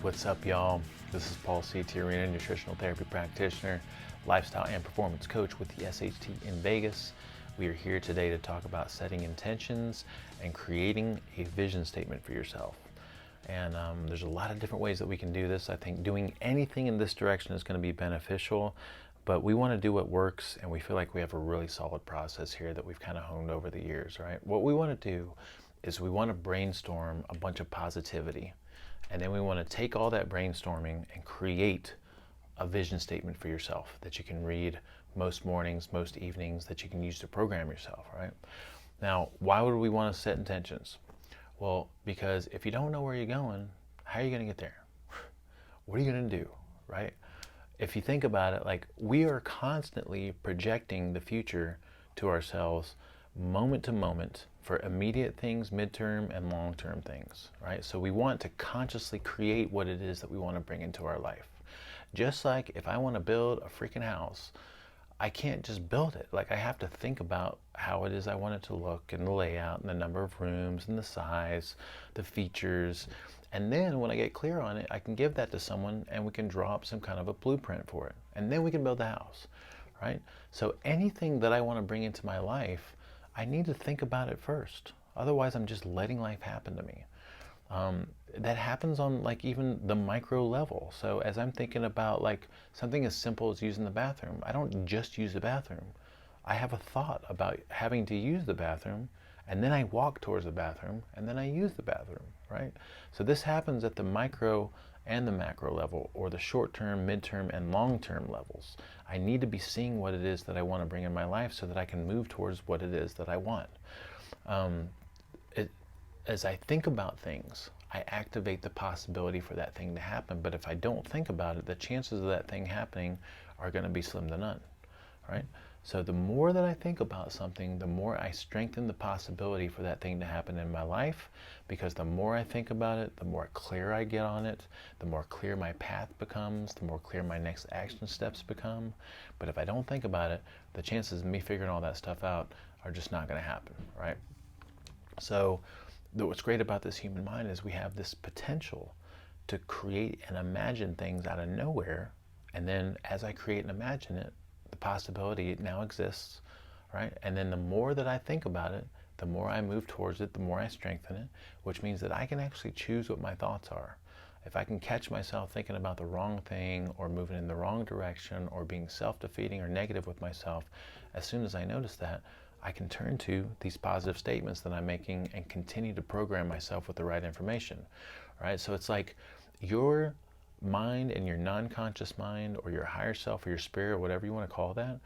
What's up, y'all? This is Paul C. Tiarina, nutritional therapy practitioner, lifestyle and performance coach with the SHT in Vegas. We are here today to talk about setting intentions and creating a vision statement for yourself. And there's a lot of different ways that we can do this. I think doing anything in this direction is going to be beneficial, but we want to do what works, and we feel like we have a really solid process here that we've kind of honed over the years, right? What we want to do is we want to brainstorm a bunch of positivity. And then we want to take all that brainstorming and create a vision statement for yourself that you can read most mornings, most evenings, that you can use to program yourself, right? Now, why would we want to set intentions? Well, because if you don't know where you're going, how are you going to get there? What are you going to do, right? If you think about it, like, we are constantly projecting the future to ourselves moment to moment for immediate things, midterm, and long-term things, right? So we want to consciously create what it is that we want to bring into our life. Just like if I want to build a freaking house, I can't just build it. Like, I have to think about how it is I want it to look, and the layout, and the number of rooms, and the size, the features. And then when I get clear on it, I can give that to someone and we can draw up some kind of a blueprint for it. And then we can build the house, right? So anything that I want to bring into my life, I need to think about it first. Otherwise, I'm just letting life happen to me. That happens on, like, even the micro level. So as I'm thinking about, like, something as simple as using the bathroom, I don't just use the bathroom. I have a thought about having to use the bathroom, and then I walk towards the bathroom, and then I use the bathroom, right? So this happens at the micro and the macro level, or the short-term, midterm, and long-term levels. I need to be seeing what it is that I want to bring in my life so that I can move towards what it is that I want. As I think about things, I activate the possibility for that thing to happen. But if I don't think about it, the chances of that thing happening are going to be slim to none, right? So the more that I think about something, the more I strengthen the possibility for that thing to happen in my life, because the more I think about it, the more clear I get on it, the more clear my path becomes, the more clear my next action steps become. But if I don't think about it, the chances of me figuring all that stuff out are just not going to happen, right? So what's great about this human mind is we have this potential to create and imagine things out of nowhere. And then as I create and imagine it, the possibility now exists, right? And then the more that I think about it, the more I move towards it, the more I strengthen it, which means that I can actually choose what my thoughts are. If I can catch myself thinking about the wrong thing, or moving in the wrong direction, or being self-defeating or negative with myself, as soon as I notice that, I can turn to these positive statements that I'm making and continue to program myself with the right information, right? So it's like your mind and your non-conscious mind, or your higher self, or your spirit, or whatever you want to call that,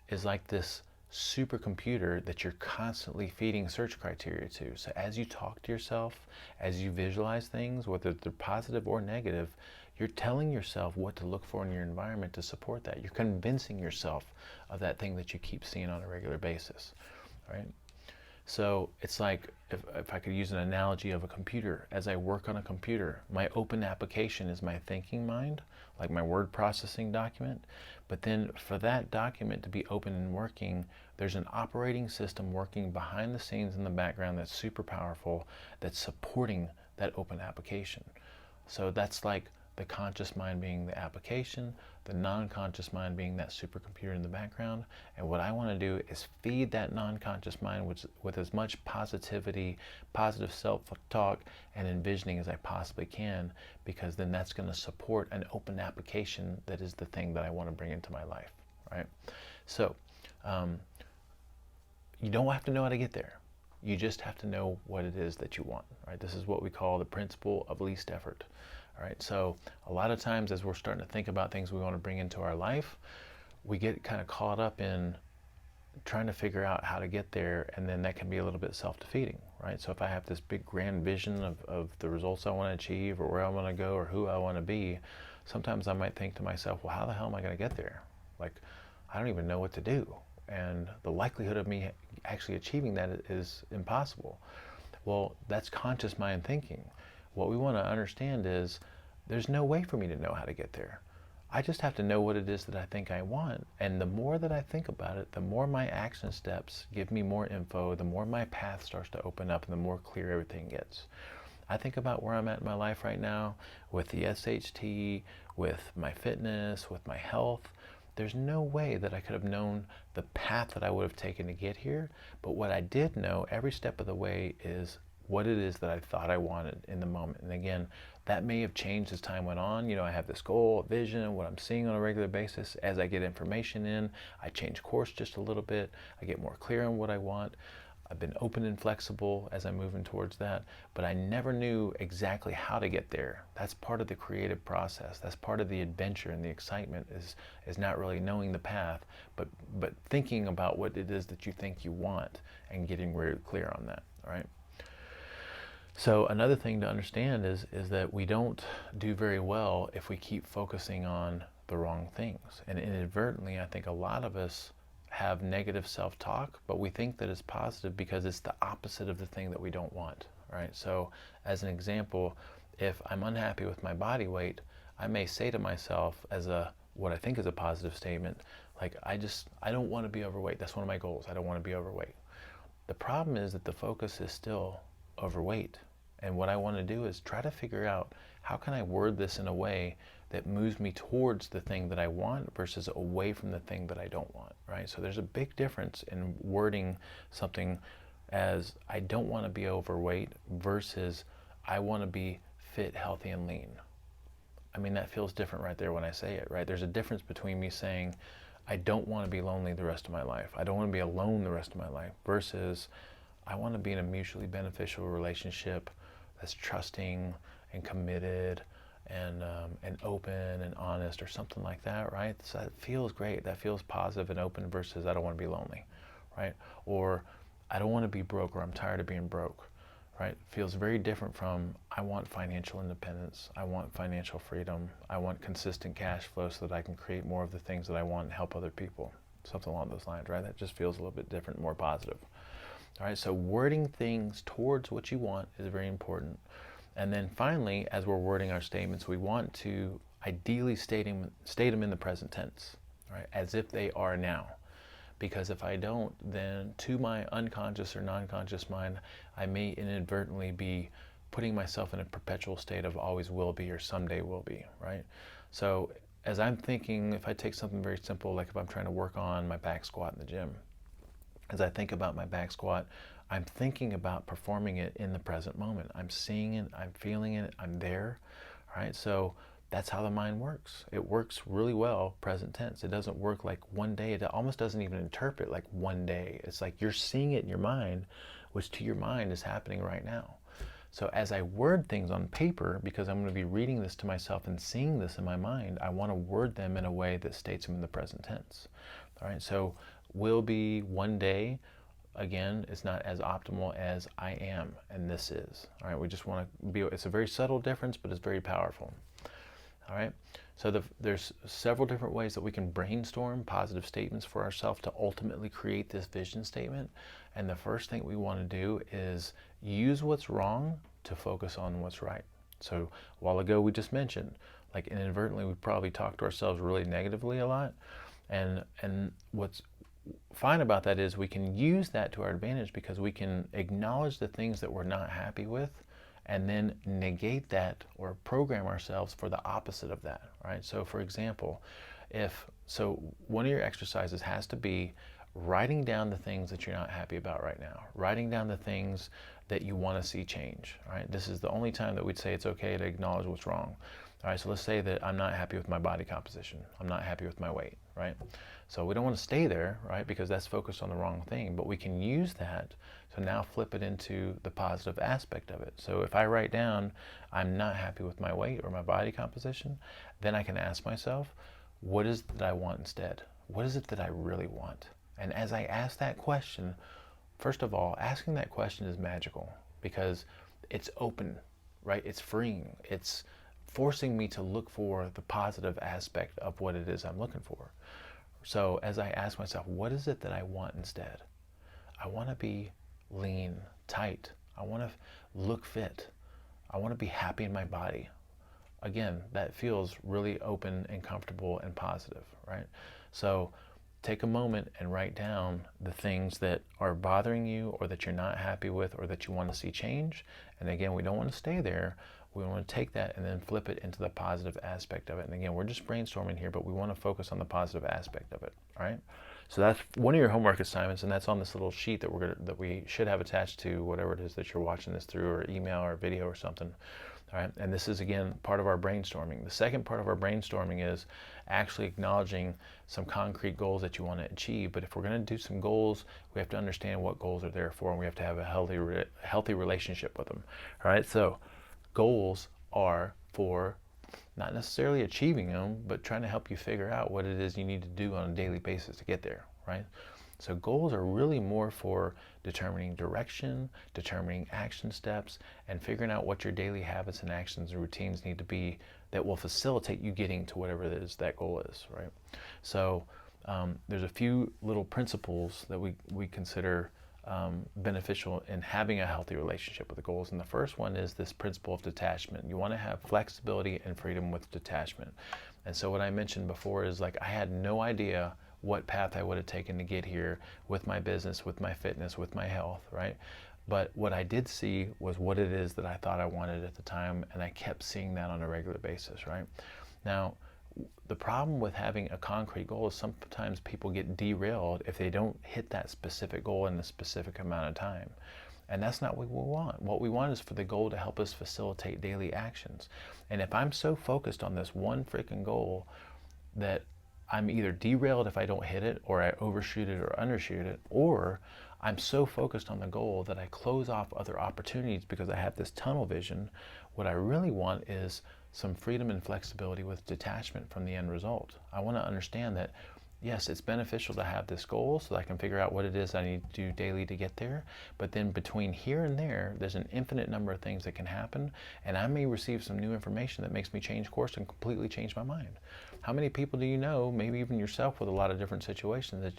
is like this supercomputer that you're constantly feeding search criteria to. So as you talk to yourself, as you visualize things, whether they're positive or negative, you're telling yourself what to look for in your environment to support that. You're convincing yourself of that thing that you keep seeing on a regular basis, right? So it's like, if I could use an analogy of a computer, as I work on a computer, my open application is my thinking mind, like my word processing document. But then for that document to be open and working, there's an operating system working behind the scenes in the background that's super powerful, that's supporting that open application. So that's like the conscious mind being the application, the non-conscious mind being that supercomputer in the background. And what I want to do is feed that non-conscious mind with as much positivity, positive self-talk, and envisioning as I possibly can, because then that's going to support an open application that is the thing that I want to bring into my life, right? So you don't have to know how to get there. You just have to know what it is that you want, right? This is what we call the principle of least effort. All right, so a lot of times as we're starting to think about things we want to bring into our life, we get kind of caught up in trying to figure out how to get there, and then that can be a little bit self-defeating, right? So if I have this big grand vision of the results I want to achieve, or where I want to go, or who I want to be, sometimes I might think to myself, well, how the hell am I going to get there? Like, I don't even know what to do. And the likelihood of me actually achieving that is impossible. Well, that's conscious mind thinking. What we want to understand is there's no way for me to know how to get there. I just have to know what it is that I think I want. And the more that I think about it, the more my action steps give me more info, the more my path starts to open up, and the more clear everything gets. I think about where I'm at in my life right now with the SHT, with my fitness, with my health. There's no way that I could have known the path that I would have taken to get here. But what I did know every step of the way is what it is that I thought I wanted in the moment. And again, that may have changed as time went on. You know, I have this goal, vision, what I'm seeing on a regular basis. As I get information in, I change course just a little bit. I get more clear on what I want. I've been open and flexible as I'm moving towards that, but I never knew exactly how to get there. That's part of the creative process. That's part of the adventure and the excitement is not really knowing the path, but thinking about what it is that you think you want and getting really clear on that, all right? So another thing to understand is that we don't do very well if we keep focusing on the wrong things. And inadvertently, I think a lot of us have negative self-talk, but we think that it's positive because it's the opposite of the thing that we don't want, right? So as an example, if I'm unhappy with my body weight, I may say to myself as what I think is a positive statement, like, I don't want to be overweight. That's one of my goals. I don't want to be overweight. The problem is that the focus is still overweight. And what I want to do is try to figure out, how can I word this in a way that moves me towards the thing that I want versus away from the thing that I don't want, right? So there's a big difference in wording something as I don't want to be overweight versus I want to be fit, healthy, and lean. I mean, that feels different right there when I say it, right? There's a difference between me saying I don't want to be lonely the rest of my life. I don't want to be alone the rest of my life versus I want to be in a mutually beneficial relationship that's trusting and committed and open and honest, or something like that, right? So that feels great. That feels positive and open versus I don't want to be lonely, right? Or I don't want to be broke, or I'm tired of being broke, right? Feels very different from I want financial independence. I want financial freedom. I want consistent cash flow so that I can create more of the things that I want and help other people. Something along those lines, right? That just feels a little bit different, more positive. All right, so wording things towards what you want is very important. And then finally, as we're wording our statements, we want to ideally state them in the present tense, right? As if they are now. Because if I don't, then to my unconscious or non-conscious mind, I may inadvertently be putting myself in a perpetual state of always will be or someday will be, right? So as I'm thinking, if I take something very simple, like if I'm trying to work on my back squat in the gym, as I think about my back squat, I'm thinking about performing it in the present moment. I'm seeing it, I'm feeling it, I'm there, right? So that's how the mind works. It works really well present tense. It doesn't work like one day. It almost doesn't even interpret like one day. It's like you're seeing it in your mind, which to your mind is happening right now. So as I word things on paper, because I'm going to be reading this to myself and seeing this in my mind, I want to word them in a way that states them in the present tense. All right, so will be one day, again, it's not as optimal as I am, and this is. All right, we just want to be, it's a very subtle difference, but it's very powerful. All right, so there's several different ways that we can brainstorm positive statements for ourselves to ultimately create this vision statement. And the first thing we want to do is use what's wrong to focus on what's right. So a while ago we just mentioned, like inadvertently we probably talk to ourselves really negatively a lot. And what's fine about that is we can use that to our advantage, because we can acknowledge the things that we're not happy with and then negate that or program ourselves for the opposite of that, right? So for example, one of your exercises has to be writing down the things that you're not happy about right now, writing down the things that you want to see change, right? This is the only time that we'd say it's okay to acknowledge what's wrong. All right, so let's say that I'm not happy with my body composition. I'm not happy with my weight, right? So we don't want to stay there, right? Because that's focused on the wrong thing, but we can use that to now flip it into the positive aspect of it. So if I write down, I'm not happy with my weight or my body composition, then I can ask myself, what is it that I want instead? What is it that I really want? And as I ask that question, first of all, asking that question is magical because it's open, right? It's freeing. It's forcing me to look for the positive aspect of what it is I'm looking for. So as I ask myself, what is it that I want instead? I want to be lean, tight. I want to look fit. I want to be happy in my body. Again, that feels really open and comfortable and positive, right? So take a moment and write down the things that are bothering you or that you're not happy with or that you want to see change. And again, we don't want to stay there. We want to take that and then flip it into the positive aspect of it. And again, we're just brainstorming here, but we want to focus on the positive aspect of it. All right. So that's one of your homework assignments, and that's on this little sheet that we should have attached to whatever it is that you're watching this through, or email or video or something. All right. And this is, again, part of our brainstorming. The second part of our brainstorming is actually acknowledging some concrete goals that you want to achieve. But if we're going to do some goals, we have to understand what goals are there for, and we have to have a healthy relationship with them. All right. So goals are for not necessarily achieving them, but trying to help you figure out what it is you need to do on a daily basis to get there, right? So goals are really more for determining direction, determining action steps, and figuring out what your daily habits and actions and routines need to be that will facilitate you getting to whatever it is that goal is, right? So there's a few little principles that we consider beneficial in having a healthy relationship with the goals. And the first one is this principle of detachment. You want to have flexibility and freedom with detachment. And so what I mentioned before is, like, I had no idea what path I would have taken to get here with my business, with my fitness, with my health, right? But what I did see was what it is that I thought I wanted at the time, and I kept seeing that on a regular basis, right? Now, the problem with having a concrete goal is sometimes people get derailed if they don't hit that specific goal in a specific amount of time. And that's not what we want. What we want is for the goal to help us facilitate daily actions. And if I'm so focused on this one freaking goal that I'm either derailed if I don't hit it, or I overshoot it or undershoot it, or I'm so focused on the goal that I close off other opportunities because I have this tunnel vision, what I really want is some freedom and flexibility with detachment from the end result. I want to understand that, yes, it's beneficial to have this goal so that I can figure out what it is I need to do daily to get there. But then between here and there, there's an infinite number of things that can happen, and I may receive some new information that makes me change course and completely change my mind. How many people do you know, maybe even yourself with a lot of different situations, that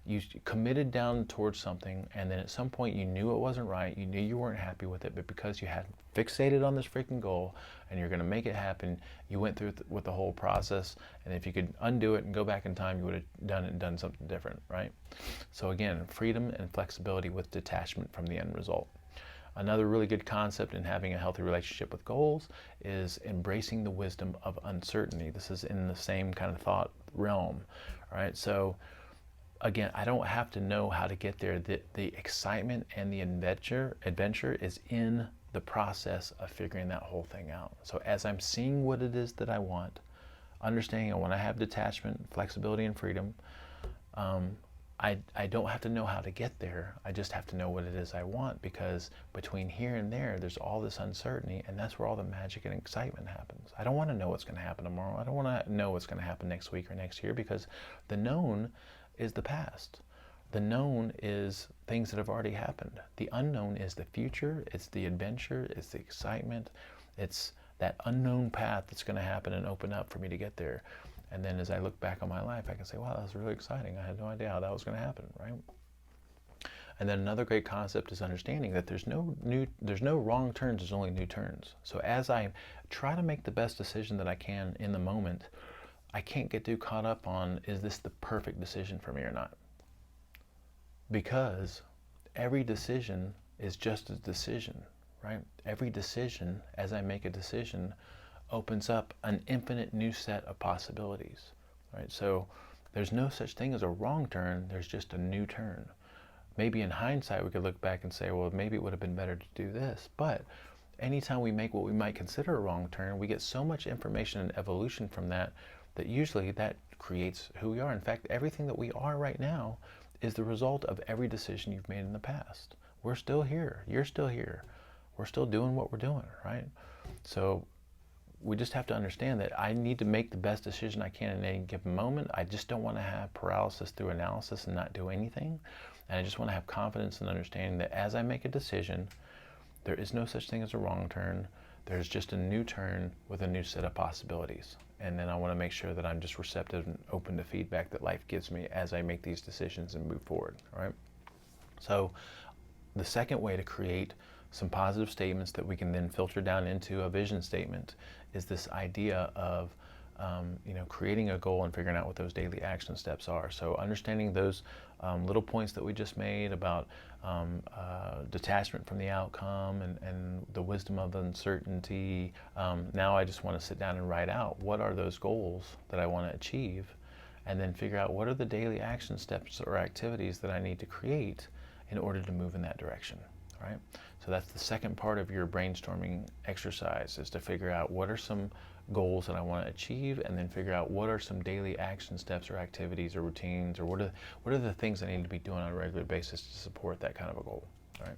you committed down towards something, and then at some point you knew it wasn't right, you knew you weren't happy with it, but because you had fixated on this freaking goal and you're going to make it happen, you went through with the whole process, and if you could undo it and go back in time, you would have done it and done something different, right? So again, freedom and flexibility with detachment from the end result. Another really good concept in having a healthy relationship with goals is embracing the wisdom of uncertainty. This is in the same kind of thought realm, all right? So again, I don't have to know how to get there. The excitement and the adventure is in the process of figuring that whole thing out. So as I'm seeing what it is that I want, understanding I want to have detachment, flexibility, and freedom, I don't have to know how to get there. I just have to know what it is I want, because between here and there, there's all this uncertainty, and that's where all the magic and excitement happens. I don't want to know what's going to happen tomorrow. I don't want to know what's going to happen next week or next year, because the known is the past. The known is things that have already happened. The unknown is the future. It's the adventure. It's the excitement. It's that unknown path that's going to happen and open up for me to get there. And then as I look back on my life, I can say, wow, that was really exciting. I had no idea how that was going to happen, right? And then another great concept is understanding that there's no wrong turns, there's only new turns. So as I try to make the best decision that I can in the moment, I can't get too caught up on, is this the perfect decision for me or not? Because every decision is just a decision, right? Every decision, as I make a decision, opens up an infinite new set of possibilities, right? So there's no such thing as a wrong turn, there's just a new turn. Maybe in hindsight we could look back and say, well, maybe it would have been better to do this, but anytime we make what we might consider a wrong turn, we get so much information and evolution from that usually that creates who we are. In fact, everything that we are right now is the result of every decision you've made in the past. We're still here. You're still here. We're still doing what we're doing, right? So we just have to understand that I need to make the best decision I can in any given moment. I just don't want to have paralysis through analysis and not do anything. And I just want to have confidence and understanding that as I make a decision, there is no such thing as a wrong turn. There's just a new turn with a new set of possibilities. And then I want to make sure that I'm just receptive and open to feedback that life gives me as I make these decisions and move forward, all right? So the second way to create some positive statements that we can then filter down into a vision statement is this idea of creating a goal and figuring out what those daily action steps are. So understanding those little points that we just made about detachment from the outcome and the wisdom of uncertainty. Now I just want to sit down and write out what are those goals that I want to achieve, and then figure out what are the daily action steps or activities that I need to create in order to move in that direction, right? So that's the second part of your brainstorming exercise, is to figure out what are some goals that I want to achieve, and then figure out what are some daily action steps or activities or routines, or what are the things I need to be doing on a regular basis to support that kind of a goal, right?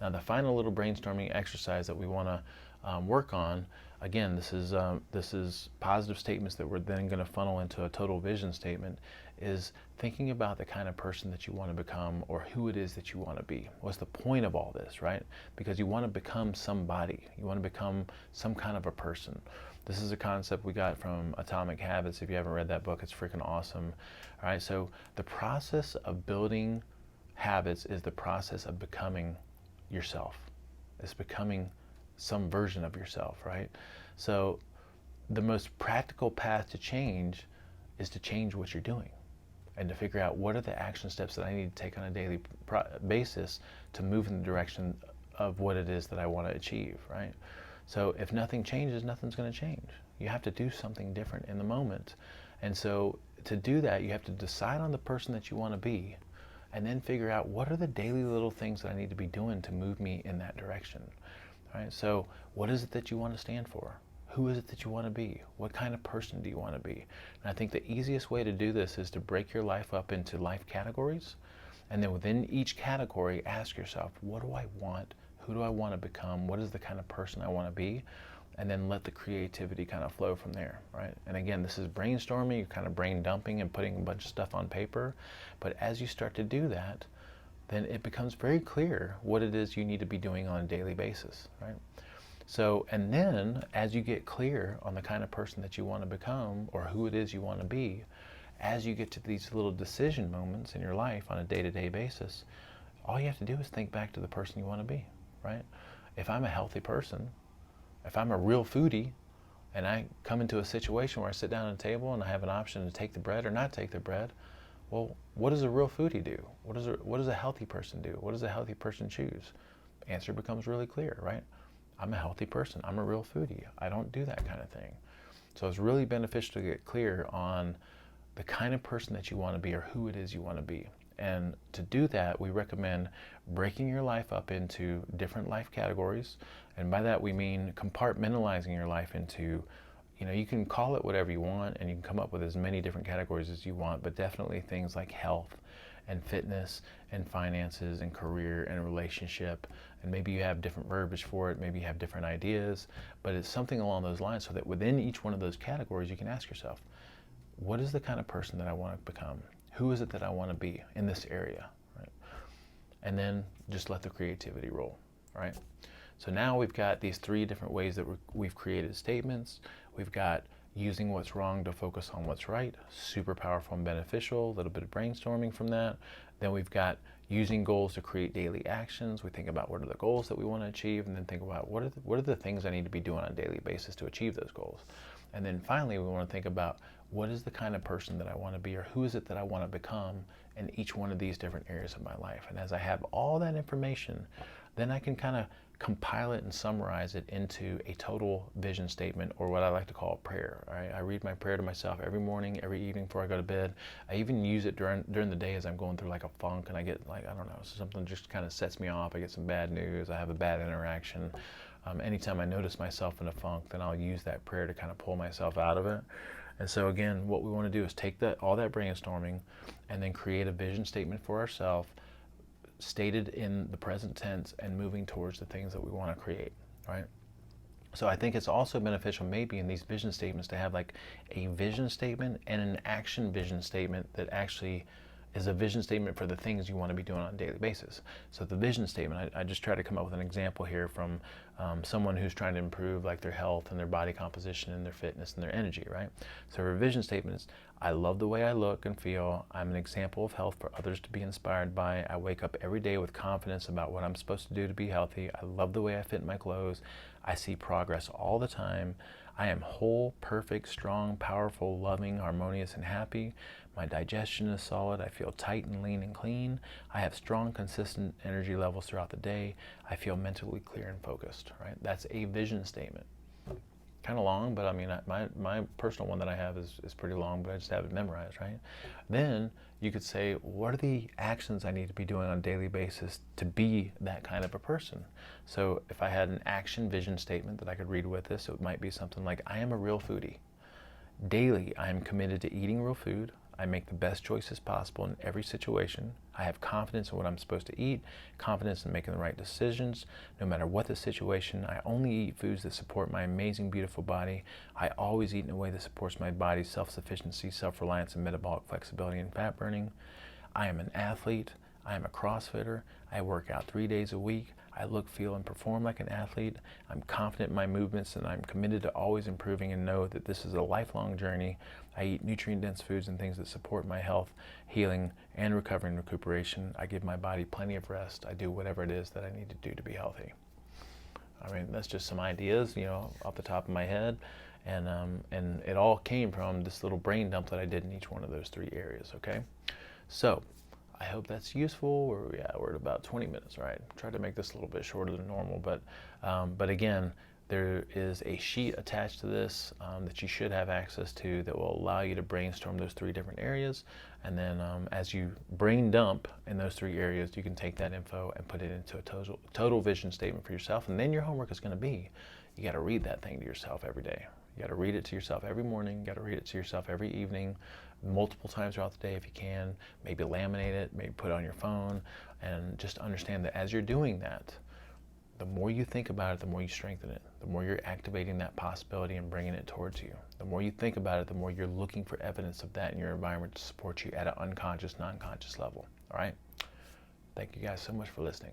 Now the final little brainstorming exercise that we want to work on, again, this is positive statements that we're then going to funnel into a total vision statement, is thinking about the kind of person that you want to become, or who it is that you want to be. What's the point of all this, right? Because you want to become somebody. You want to become some kind of a person. This is a concept we got from Atomic Habits. If you haven't read that book, it's freaking awesome. All right, so the process of building habits is the process of becoming yourself. It's becoming some version of yourself, right? So the most practical path to change is to change what you're doing, and to figure out what are the action steps that I need to take on a daily basis to move in the direction of what it is that I want to achieve, right? So if nothing changes, nothing's going to change. You have to do something different in the moment. And so to do that, you have to decide on the person that you want to be, and then figure out what are the daily little things that I need to be doing to move me in that direction. All right? So what is it that you want to stand for? Who is it that you want to be? What kind of person do you want to be? And I think the easiest way to do this is to break your life up into life categories, and then within each category, ask yourself, what do I want? Who do I want to become? What is the kind of person I want to be? And then let the creativity kind of flow from there, right? And again, this is brainstorming, you're kind of brain dumping and putting a bunch of stuff on paper. But as you start to do that, then it becomes very clear what it is you need to be doing on a daily basis, right? So, and then as you get clear on the kind of person that you want to become, or who it is you want to be, as you get to these little decision moments in your life on a day-to-day basis, all you have to do is think back to the person you want to be, right? If I'm a healthy person, if I'm a real foodie, and I come into a situation where I sit down at a table and I have an option to take the bread or not take the bread, well, what does a real foodie do? What does a healthy person do? What does a healthy person choose? Answer becomes really clear, right? I'm a healthy person. I'm a real foodie. I don't do that kind of thing. So it's really beneficial to get clear on the kind of person that you want to be, or who it is you want to be. And to do that, we recommend breaking your life up into different life categories. And by that we mean compartmentalizing your life into, you can call it whatever you want, and you can come up with as many different categories as you want, but definitely things like health and fitness and finances and career and relationship. And maybe you have different verbiage for it, maybe you have different ideas, but it's something along those lines, so that within each one of those categories you can ask yourself, what is the kind of person that I want to become? Who is it that I want to be in this area, right? And then just let the creativity roll, right? So now we've got these three different ways that we've created statements. We've got using what's wrong to focus on what's right, super powerful and beneficial, a little bit of brainstorming from that. Then we've got using goals to create daily actions. We think about what are the goals that we want to achieve, and then think about what are the things I need to be doing on a daily basis to achieve those goals. And then finally, we want to think about what is the kind of person that I want to be, or who is it that I want to become in each one of these different areas of my life. And as I have all that information, then I can kind of compile it and summarize it into a total vision statement, or what I like to call a prayer. Right? I read my prayer to myself every morning, every evening before I go to bed. I even use it during the day as I'm going through like a funk, and I get like, I don't know, something just kind of sets me off. I get some bad news, I have a bad interaction. Anytime I notice myself in a funk, then I'll use that prayer to kind of pull myself out of it. And so again, what we want to do is take all that brainstorming and then create a vision statement for ourselves, stated in the present tense and moving towards the things that we want to create, right? So I think it's also beneficial maybe in these vision statements to have like a vision statement and an action vision statement that actually is a vision statement for the things you want to be doing on a daily basis. So the vision statement, I just try to come up with an example here from someone who's trying to improve like their health and their body composition and their fitness and their energy, right? So her vision statement is, I love the way I look and feel. I'm an example of health for others to be inspired by. I wake up every day with confidence about what I'm supposed to do to be healthy. I love the way I fit in my clothes. I see progress all the time. I am whole, perfect, strong, powerful, loving, harmonious, and happy. My digestion is solid. I feel tight and lean and clean. I have strong, consistent energy levels throughout the day. I feel mentally clear and focused, right? That's a vision statement. Kind of long, but I mean, my personal one that I have is pretty long, but I just have it memorized, right? Then you could say, what are the actions I need to be doing on a daily basis to be that kind of a person? So if I had an action vision statement that I could read with this, it might be something like, I am a real foodie. Daily, I am committed to eating real food. I make the best choices possible in every situation. I have confidence in what I'm supposed to eat, confidence in making the right decisions. No matter what the situation, I only eat foods that support my amazing, beautiful body. I always eat in a way that supports my body's self-sufficiency, self-reliance, and metabolic flexibility and fat burning. I am an athlete. I am a CrossFitter. I work out 3 days a week. I look, feel, and perform like an athlete. I'm confident in my movements, and I'm committed to always improving and know that this is a lifelong journey. I eat nutrient-dense foods and things that support my health, healing, and recovery and recuperation. I give my body plenty of rest. I do whatever it is that I need to do to be healthy. I mean, that's just some ideas, off the top of my head. And it all came from this little brain dump that I did in each one of those 3 areas, okay? So, I hope that's useful. We're at about 20 minutes, right? Tried to make this a little bit shorter than normal, but again, there is a sheet attached to this that you should have access to that will allow you to brainstorm those 3 different areas. And then as you brain dump in those 3 areas, you can take that info and put it into a total vision statement for yourself. And then your homework is going to be, you got to read that thing to yourself every day. You got to read it to yourself every morning. You got to read it to yourself every evening, multiple times throughout the day if you can. Maybe laminate it, maybe put it on your phone, and just understand that as you're doing that, the more you think about it, the more you strengthen it. The more you're activating that possibility and bringing it towards you. The more you think about it, the more you're looking for evidence of that in your environment to support you at an unconscious, non-conscious level. All right? Thank you guys so much for listening.